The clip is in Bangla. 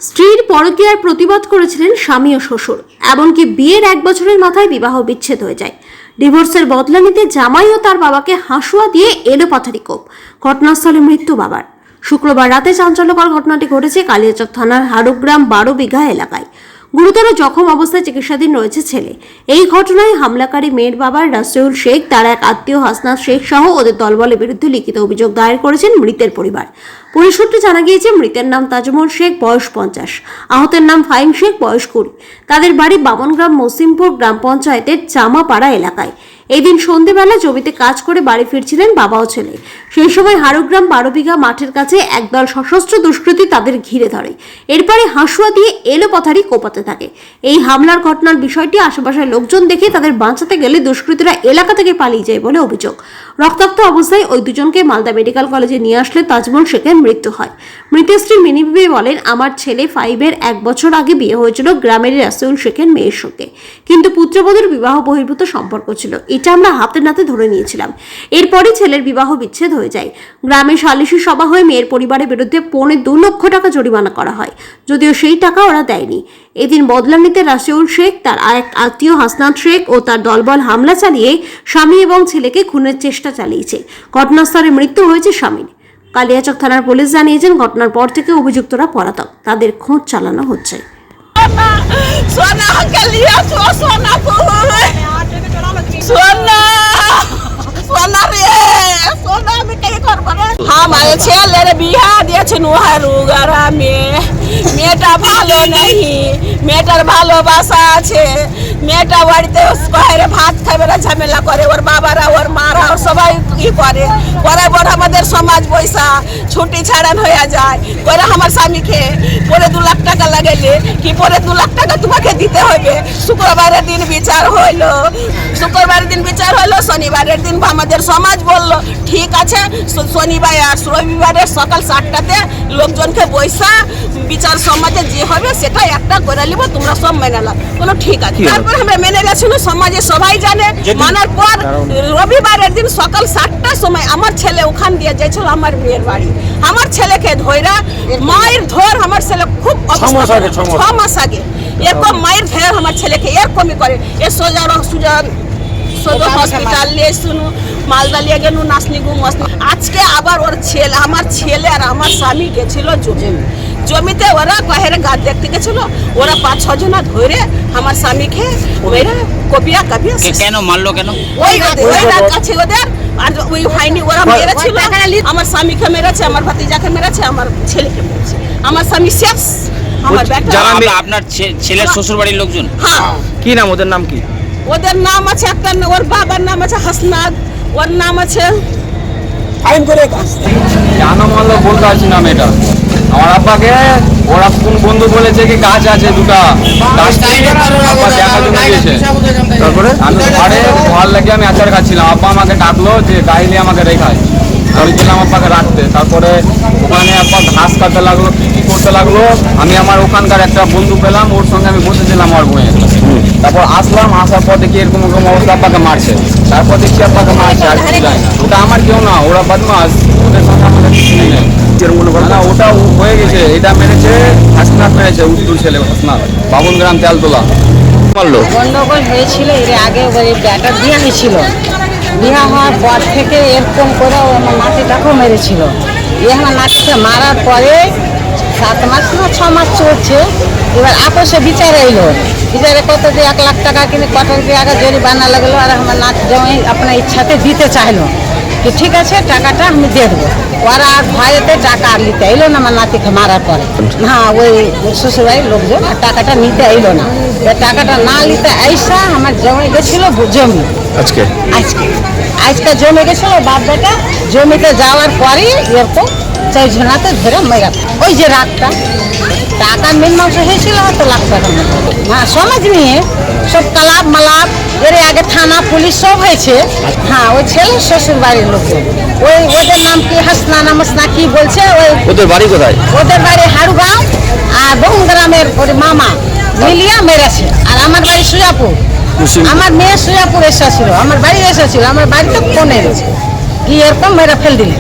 স্ত্রীর পরকীয়ার প্রতিবাদ করেছিলেন স্বামী ও শ্বশুর। এমনকি বিয়ের 1 বছরের মাথায় বিবাহ বিচ্ছেদ হয়ে যায়। ডিভোর্সের বদলা নিতে জামাই ও তার বাবাকে হাঁসুয়া দিয়ে এলোপাথারি কোপ। ঘটনাস্থলে মৃত্যু বাবার। শুক্রবার রাতে চাঞ্চল্যকর ঘটনাটি ঘটেছে কালিয়াচক থানার হারুগ্রাম 12 বিঘা এলাকায়। গুরুতর জখম অবস্থায় চিকিৎসাধীন রয়েছে ছেলে। এই ঘটনায় হামলাকারী মেয়ের বাবা রাসেউল শেখ, তার এক আত্মীয় হাসনাত শেখ সহ ওদের দলবলের বিরুদ্ধে লিখিত অভিযোগ দায়ের করেছেন মৃতের পরিবার। পুলিশ সূত্রে জানা গিয়েছে, মৃতের নাম তাজমল শেখ, বয়স 50, আহতের নাম ফাহিম শেখ, বয়স 20। তাদের বাড়ি বামনগ্রাম মসিমপুর গ্রাম পঞ্চায়েতের চামাপাড়া এলাকায়। এই দিন সন্ধ্যেবেলা জমিতে কাজ করে বাড়ি ফিরছিলেন বাবা ও ছেলে। সেই সময় হারুগ্রাম 12 বিঘা মাঠের কাছে একদল সশস্ত্র দুষ্কৃতী তাদের ঘিরে ধরে। এরপরে হাঁসুয়া দিয়ে এলোপাথারি কোপাতে থাকে। এই হামলার ঘটনার বিষয়টি আশেপাশের লোকজন দেখে তাদের বাঁচাতে গেলে দুষ্কৃতীরা এলাকা থেকে পালিয়ে যায় বলে অভিযোগ। রক্তাক্ত অবস্থায় ওই দুজনকে মালদা মেডিকেল কলেজে নিয়ে আসলে তাজমল শেখের মৃত্যু হয়। মৃতের স্ত্রী মিনি বিবি বলেন, আমার ছেলে ফাইভের 1 বছর আগে বিয়ে হয়েছিল গ্রামের রাসেউল শেখের মেয়ের সঙ্গে, কিন্তু পুত্রবধূর বিবাহ বহির্ভূত সম্পর্ক ছিল। এটা আমরা হাতে নাতে ধরে নিয়েছিলাম। এরপরই ছেলের বিবাহ বিচ্ছেদ হয়ে যায়। গ্রামে সালিশি সভা হয়ে মেয়ের পরিবারের বিরুদ্ধে 2.25 লক্ষ টাকা জরিমানা করা হয়, যদিও সেই টাকা ওরা দেয়নি। এদিন বদলা নিতে রাসেউল শেখ, তার এক আত্মীয় হাসনাত শেখ ও তার দলবল হামলা চালিয়ে স্বামী এবং ছেলেকে খুনের চেষ্টা চালিয়েছে। ঘটনাস্থলে মৃত্যু হয়েছে স্বামীর। কালিয়াচক থানার পুলিশ জানিয়েছেন, ঘটনার পর থেকে অভিযুক্তরা পলাতক, তাদের খোঁজ চালানো হচ্ছে। हमारे ছেলের বিয়া দিয়েছেন হারুগ্রামে। মেয়েটা ভালো নেই, মেয়েটার ভালোবাসা আছে। মেয়েটা বাড়িতে বাইরে ভাত খাবে না, ঝামেলা করে। ওর বাবারা ওর মারা সবাই কি করে, পরের পর আমাদের সমাজ পয়সা ছুটি ছাড়ান হয়ে যায়। করে আমার স্বামীকে পরে 2 লাখ টাকা লাগাইলে কি পরে 2 লাখ টাকা তোমাকে দিতে হবে। শুক্রবারের দিন বিচার হইলো, শনিবারের দিন আমাদের সমাজ বলল ঠিক আছে, শনিবার আর রবিবারের সকাল 7টাতে লোকজনকে বৈশা বিচার সমাজে যে হবে সেটা একটা করে নিব, তোমরা সব মেনে নাও। কোনো ঠিক আছে। তারপর আমরা মেনে গেছিল, সমাজে সবাই জানে। মানার পর রবিবারের দিন সকাল 7টার সময় আমার ছেলে ওখান দিয়ে যাইছিল আমার মেয়ের বাড়ি। আমার ছেলেকে ধইরা মায়ের ধর, আমার ছেলে খুব 6 মাস আগে এরকম মায়ের ধর আমার ছেলেকে এরকমই করে। এ সদর হসপিটাল নিয়ে শুনু, মালদা নিয়ে গেল, নাসনি গুম। আজকে আবার ওর ছেলে, আমার ছেলে আর আমার স্বামী গেছিল জমিতে। ওরা কাহের গাছ দেখতে গেছিল। ওরা 5-6 জনা ধরে আমার স্বামীকে মেরে কপিয়া কেন মারলো? কেন ওই রাত আছে ওদের। আর ওই হয়নি, ওরা মেরেছিল। আমার স্বামীকে মেরেছে, আমার ভাতিজাকে মেরেছে, আমার ছেলেকে মেরেছে। আমার স্বামী শেষ। আমার আপনার ছেলের শ্বশুর বাড়ির লোকজন? হ্যাঁ। কি নাম? ওদের নাম কি? ওদের নাম আছে, একটা ওর বাবার নাম আছে হাসনাত, ওর নাম আছে জানামাল্লো বলতে পারছি না মেয়েটা। আমার আব্বাকে ওরা কোন বন্ধু বলেছে কি গাছ আছে 2টা, গাছ আব্বা দেখার জন্য গিয়েছে। তারপরে আমি ঘরে ঘর লাগিয়ে আমি আচার খাচ্ছিলাম। আব্বা আমাকে ডাকলো যে গাইলে আমাকে রেখায়। আমি গেলাম আব্বাকে রাখতে। তারপরে ওখানে আব্বা ঘাস কাটতে লাগলো, কি করতে লাগলো। আমি আমার ওখানকার একটা বন্ধু পেলাম, ওর সঙ্গে আমি বসেছিলাম আমার বইয়ে। তারপর আসলাম, আসার পর দেখি এরকম অবস্থা, আব্বাকে মারছে। তারপর দেখছি আব্বাকে মারছে, আর কিছু যায় না। ওটা আমার কেউ না, ওরা বদমাস, ওদের সঙ্গে আমাদের কিছু নেই। না, ওটা হয়ে গেছে। এটা মেরেছে হাসনাত, মেরেছে উত্তর ছেলে হাসনাত, বাবুনগ্রাম তেলতলা। গন্ডগোল হয়েছিল এর আগে, ওই ব্যাটার বিয়ে হয়েছিল। বিয়ে হওয়ার পর থেকে এরকম করে আমার নাতিটাকেও মেরেছিল। আমার নাতিকে মারার পরে 7 মাস না 6 মাস চলছে। এবার আপোষে বিচারে এলো। বিচারে কত দিয়ে 1 লাখ টাকা কিন্তু কত টাকা জরিমানা লাগলো। আর আমার নাতি জমি আপনার ইচ্ছাতে দিতে চাইলো কি ঠিক আছে, টাকাটা আমি দিয়ে দেবো। ওরা আর ভয়েতে টাকা আর নিতে এলো না আমার নাতিকে মারার পরে। হ্যাঁ, ওই শ্বশুরবাড়ির লোকজন আর টাকাটা নিতে এলো না। টাকাটা না নিতে আইসা আমার জমে গেছিল জমি। আজকে জমে গেছিল বাপ বেটা। জমিতে যাওয়ার পরে এরকম 4 জনাতে ধরে মেরা। ওই যে রাতটা টাকা মীমাংস হয়েছিল হয়তো লাখ টাকার মতো। হ্যাঁ, সমাজ নিয়ে সব তালাব মালাব এর আগে থানা পুলিশ সব হয়েছে। হ্যাঁ, ওই ছেলে শ্বশুর বাড়ির লোকজন, ওদের নাম কি হাসনা নামসনা কি বলছে। ওদের বাড়ি কোথায়? ওদের বাড়ি হারুগাঁও আর বহুগ্রামের মামা মিলিয়া মেরেছে। আর আমার বাড়ি সুজাপুর। আমার মেয়ে সুজাপুর এসেছিল, আমার বাড়ি এসেছিল। আমার বাড়িতে ফোন এনেছে কি এরকম মেরে ফেল দিলে।